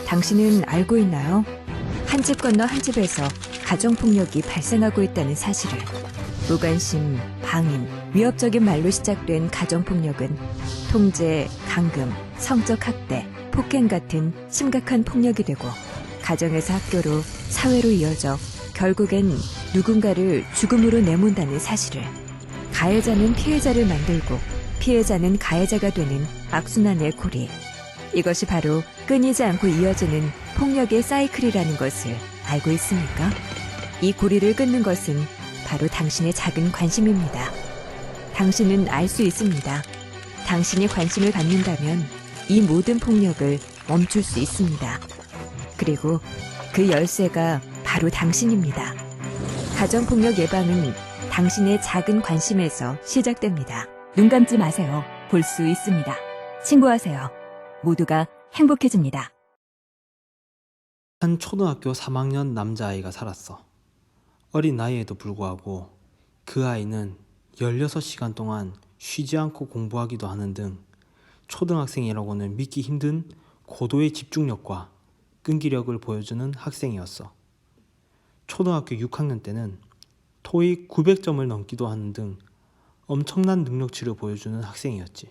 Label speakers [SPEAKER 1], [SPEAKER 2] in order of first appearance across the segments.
[SPEAKER 1] 당신은 알고 있나요? 한 집 건너 한 집에서 가정폭력이 발생하고 있다는 사실을. 무관심, 방임, 위협적인 말로 시작된 가정폭력은 통제, 감금, 성적 학대, 폭행 같은 심각한 폭력이 되고 가정에서 학교로 사회로 이어져 결국엔 누군가를 죽음으로 내몬다는 사실을. 가해자는 피해자를 만들고 피해자는 가해자가 되는 악순환의 고리. 이것이 바로 끊이지 않고 이어지는 폭력의 사이클이라는 것을 알고 있습니까? 이 고리를 끊는 것은 바로 당신의 작은 관심입니다. 당신은 알 수 있습니다. 당신이 관심을 갖는다면 이 모든 폭력을 멈출 수 있습니다. 그리고 그 열쇠가 바로 당신입니다. 가정폭력 예방은 당신의 작은 관심에서 시작됩니다. 눈 감지 마세요. 볼 수 있습니다. 신고하세요. 모두가 행복해집니다.
[SPEAKER 2] 한 초등학교 3학년 남자아이가 살았어. 어린 나이에도 불구하고 그 아이는 16시간 동안 쉬지 않고 공부하기도 하는 등 초등학생이라고는 믿기 힘든 고도의 집중력과 끈기력을 보여주는 학생이었어. 초등학교 6학년 때는 토익 900점을 넘기도 하는 등 엄청난 능력치를 보여주는 학생이었지.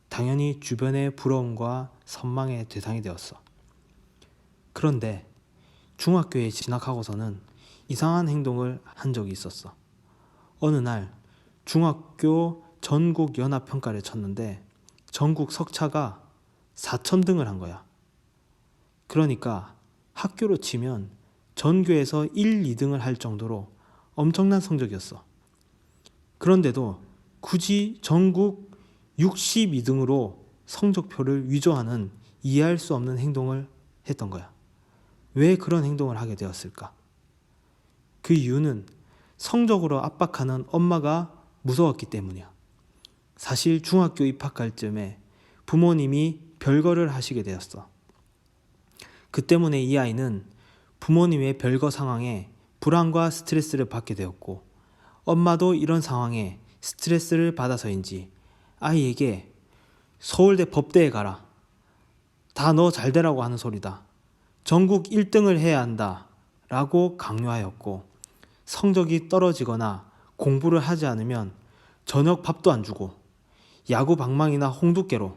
[SPEAKER 2] 당연히 주변의 부러움과 선망의 대상이 되었어. 그런데 중학교에 진학하고서는 이상한 행동을 한 적이 있었어. 어느 날 중학교 전국 연합평가를 쳤는데 전국 석차가 4,000등을 한 거야. 그러니까 학교로 치면 전교에서 1, 2등을 할 정도로 엄청난 성적이었어. 그런데도 굳이 전국 62등으로 성적표를 위조하는 이해할 수 없는 행동을 했던 거야. 왜 그런 행동을 하게 되었을까? 그 이유는 성적으로 압박하는 엄마가 무서웠기 때문이야. 사실 중학교 입학할 쯤에 부모님이 별거를 하시게 되었어. 그 때문에 이 아이는 부모님의 별거 상황에 불안과 스트레스를 받게 되었고 엄마도 이런 상황에 스트레스를 받아서인지 아이에게 서울대 법대에 가라. 다 너 잘 되라고 하는 소리다. 전국 1등을 해야 한다. 라고 강요하였고 성적이 떨어지거나 공부를 하지 않으면 저녁 밥도 안 주고 야구 방망이나 홍두깨로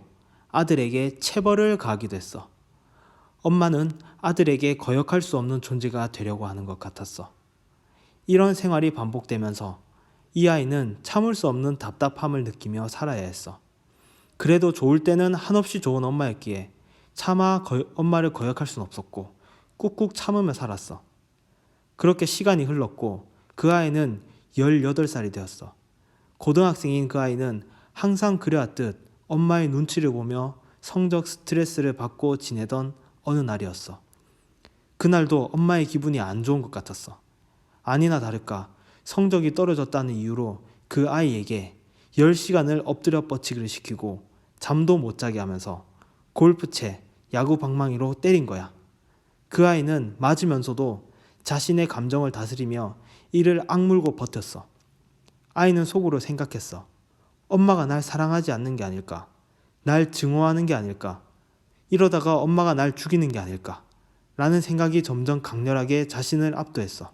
[SPEAKER 2] 아들에게 체벌을 가하기도 했어. 엄마는 아들에게 거역할 수 없는 존재가 되려고 하는 것 같았어. 이런 생활이 반복되면서 이 아이는 참을 수 없는 답답함을 느끼며 살아야 했어. 그래도 좋을 때는 한없이 좋은 엄마였기에 차마 엄마를 거역할 수는 없었고 꾹꾹 참으며 살았어. 그렇게 시간이 흘렀고 그 아이는 18살이 되었어. 고등학생인 그 아이는 항상 그래왔듯 엄마의 눈치를 보며 성적 스트레스를 받고 지내던 어느 날이었어. 그날도 엄마의 기분이 안 좋은 것 같았어. 아니나 다를까 성적이 떨어졌다는 이유로 그 아이에게 10시간을 엎드려 뻗치기를 시키고 잠도 못 자게 하면서 골프채, 야구 방망이로 때린 거야. 그 아이는 맞으면서도 자신의 감정을 다스리며 이를 악물고 버텼어. 아이는 속으로 생각했어. 엄마가 날 사랑하지 않는 게 아닐까? 날 증오하는 게 아닐까? 이러다가 엄마가 날 죽이는 게 아닐까? 라는 생각이 점점 강렬하게 자신을 압도했어.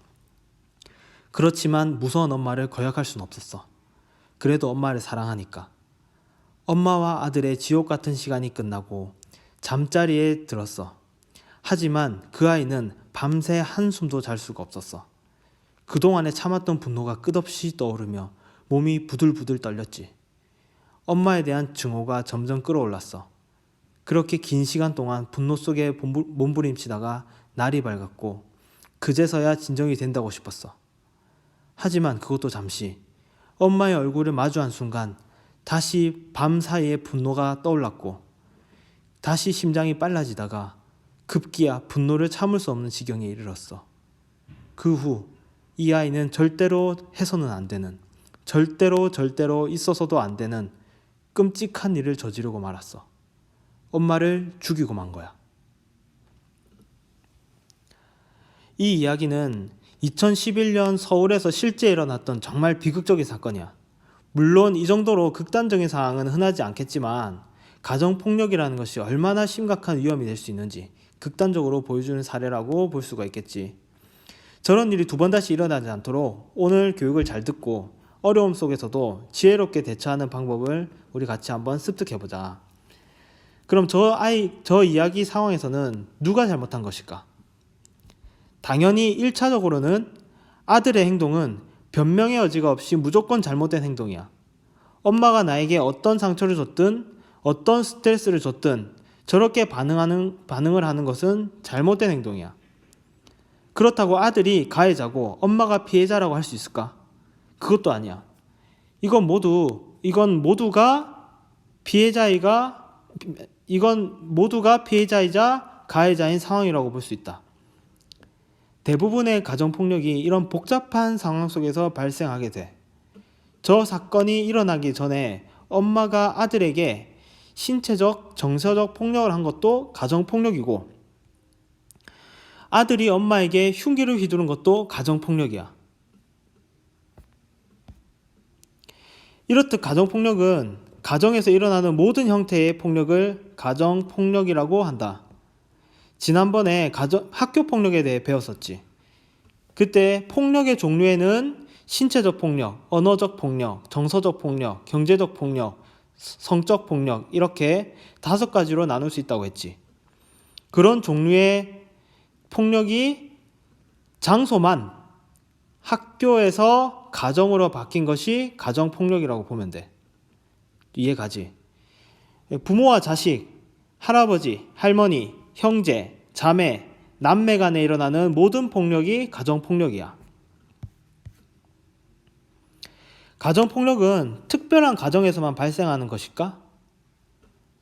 [SPEAKER 2] 그렇지만 무서운 엄마를 거역할 수는 없었어. 그래도 엄마를 사랑하니까. 엄마와 아들의 지옥 같은 시간이 끝나고 잠자리에 들었어. 하지만 그 아이는 밤새 한숨도 잘 수가 없었어. 그동안에 참았던 분노가 끝없이 떠오르며 몸이 부들부들 떨렸지. 엄마에 대한 증오가 점점 끌어올랐어. 그렇게 긴 시간 동안 분노 속에 몸부림치다가 날이 밝았고 그제서야 진정이 된다고 싶었어. 하지만 그것도 잠시. 엄마의 얼굴을 마주한 순간 다시 밤 사이에 분노가 떠올랐고 다시 심장이 빨라지다가 급기야 분노를 참을 수 없는 지경에 이르렀어. 그 후 이 아이는 절대로 해서는 안 되는, 절대로 있어서도 안 되는 끔찍한 일을 저지르고 말았어. 엄마를 죽이고 만 거야. 이 이야기는 2011년 서울에서 실제 일어났던 정말 비극적인 사건이야. 물론 이 정도로 극단적인 상황은 흔하지 않겠지만 가정폭력이라는 것이 얼마나 심각한 위험이 될 수 있는지 극단적으로 보여주는 사례라고 볼 수가 있겠지. 저런 일이 두 번 다시 일어나지 않도록 오늘 교육을 잘 듣고 어려움 속에서도 지혜롭게 대처하는 방법을 우리 같이 한번 습득해보자. 그럼 저 이야기 상황에서는 누가 잘못한 것일까? 당연히 1차적으로는 아들의 행동은 변명의 여지가 없이 무조건 잘못된 행동이야. 엄마가 나에게 어떤 상처를 줬든 어떤 스트레스를 줬든 저렇게 반응을 하는 것은 잘못된 행동이야. 그렇다고 아들이 가해자고 엄마가 피해자라고 할 수 있을까? 그것도 아니야. 이건 모두가 피해자이자 가해자인 상황이라고 볼 수 있다. 대부분의 가정폭력이 이런 복잡한 상황 속에서 발생하게 돼. 저 사건이 일어나기 전에 엄마가 아들에게 신체적, 정서적 폭력을 한 것도 가정폭력이고, 아들이 엄마에게 흉기를 휘두른 것도 가정폭력이야. 이렇듯 가정폭력은 가정에서 일어나는 모든 형태의 폭력을 가정폭력이라고 한다. 지난번에 학교폭력에 대해 배웠었지. 그때 폭력의 종류에는 신체적 폭력, 언어적 폭력, 정서적 폭력, 경제적 폭력, 성적 폭력 이렇게 5가지로 나눌 수 있다고 했지. 그런 종류의 폭력이 장소만 학교에서 가정으로 바뀐 것이 가정폭력이라고 보면 돼. 이해가지? 부모와 자식, 할아버지, 할머니, 형제, 자매, 남매 간에 일어나는 모든 폭력이 가정폭력이야. 가정폭력은 특별한 가정에서만 발생하는 것일까?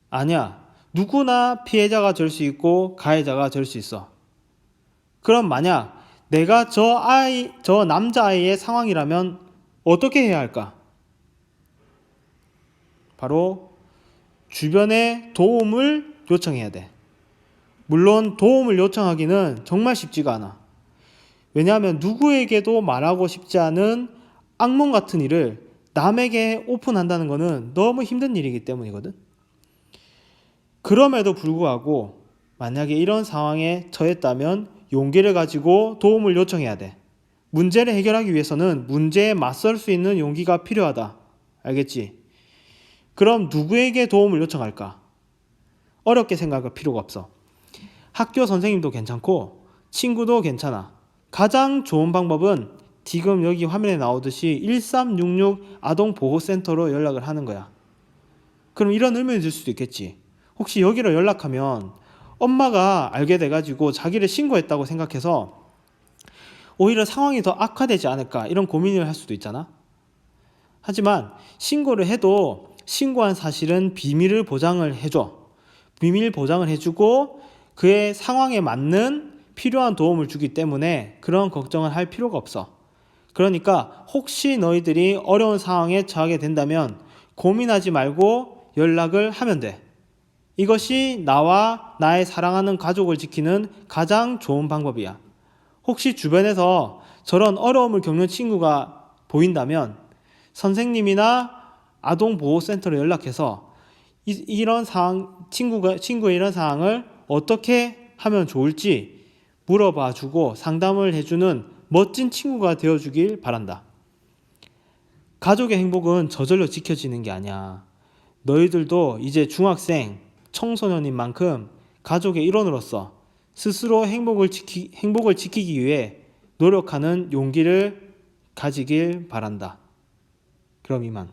[SPEAKER 2] 아니야. 누구나 피해자가 될 수 있고 가해자가 될 수 있어. 그럼 만약 내가 저 남자아이의 상황이라면 어떻게 해야 할까? 바로 주변에 도움을 요청해야 돼. 물론 도움을 요청하기는 정말 쉽지가 않아. 왜냐하면 누구에게도 말하고 싶지 않은 악몽 같은 일을 남에게 오픈한다는 것은 너무 힘든 일이기 때문이거든. 그럼에도 불구하고 만약에 이런 상황에 처했다면 용기를 가지고 도움을 요청해야 돼. 문제를 해결하기 위해서는 문제에 맞설 수 있는 용기가 필요하다. 알겠지? 그럼 누구에게 도움을 요청할까? 어렵게 생각할 필요가 없어. 학교 선생님도 괜찮고 친구도 괜찮아. 가장 좋은 방법은 지금 여기 화면에 나오듯이 1366 아동보호센터로 연락을 하는 거야. 그럼 이런 의문이 들 수도 있겠지. 혹시 여기로 연락하면 엄마가 알게 돼가지고 자기를 신고했다고 생각해서 오히려 상황이 더 악화되지 않을까 이런 고민을 할 수도 있잖아. 하지만 신고를 해도 신고한 사실은 비밀을 보장을 해줘. 비밀 보장을 해주고 그의 상황에 맞는 필요한 도움을 주기 때문에 그런 걱정을 할 필요가 없어. 그러니까 혹시 너희들이 어려운 상황에 처하게 된다면 고민하지 말고 연락을 하면 돼. 이것이 나와 나의 사랑하는 가족을 지키는 가장 좋은 방법이야. 혹시 주변에서 저런 어려움을 겪는 친구가 보인다면 선생님이나 아동보호센터로 연락해서 이런 상황, 친구의 이런 상황을 어떻게 하면 좋을지 물어봐 주고 상담을 해주는 멋진 친구가 되어주길 바란다. 가족의 행복은 저절로 지켜지는 게 아니야. 너희들도 이제 중학생, 청소년인 만큼 가족의 일원으로서 스스로 행복을 지키기 위해 노력하는 용기를 가지길 바란다. 그럼 이만.